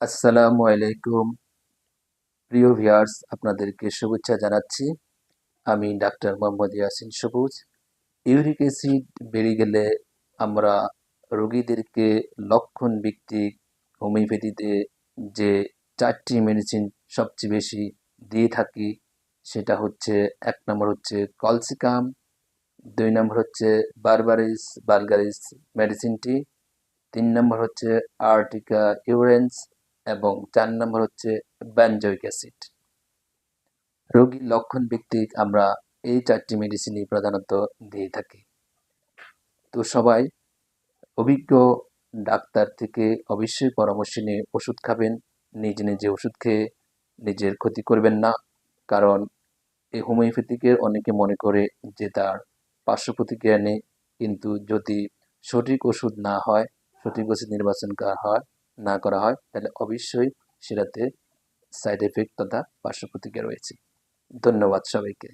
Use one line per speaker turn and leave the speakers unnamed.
আসসালামু আলাইকুম প্রিয় ভিউয়ার্স, আপনাদেরকে শুভেচ্ছা জানাচ্ছি। আমি ডাক্তার মোহাম্মদ ইয়াসিন সবুজ। ইউরিক অ্যাসিড বেড়ে গেলে আমরা রোগীদেরকে লক্ষণ ভিত্তিক হোমিওপ্যাথিতে যে ৪টি মেডিসিন সবচেয়ে বেশি দিয়ে থাকি সেটা হচ্ছে ১ নম্বর হচ্ছে কলসিকাম, ২ নম্বর হচ্ছে বারবারিস ভালগারিস মেডিসিনটি, ৩ নম্বর হচ্ছে আর্টিকা ইউরেন্স এবং ৪ নম্বর হচ্ছে বেনজোইক অ্যাসিড। রোগীর লক্ষণ ভিত্তিক আমরা এই ৪টি মেডিসিনই প্রধানত দিয়ে থাকি। তো সবাই অভিজ্ঞ ডাক্তার থেকে অবশ্যই পরামর্শ নিয়ে ওষুধ খাবেন। নিজে নিজে ওষুধ খেয়ে নিজের ক্ষতি করবেন না। কারণ এই হোমিওপ্যাথিকের অনেকে মনে করে যে তার পার্শ্ব প্রতিক্রিয়া নেই, কিন্তু যদি সঠিক ওষুধ না হয়, সঠিক ওষুধ নির্বাচন না করা হয় তাহলে অবশ্যই সেটাতে সাইড এফেক্ট তথা পার্শ্ব প্রতিক্রিয়া রয়েছে। ধন্যবাদ সবাইকে।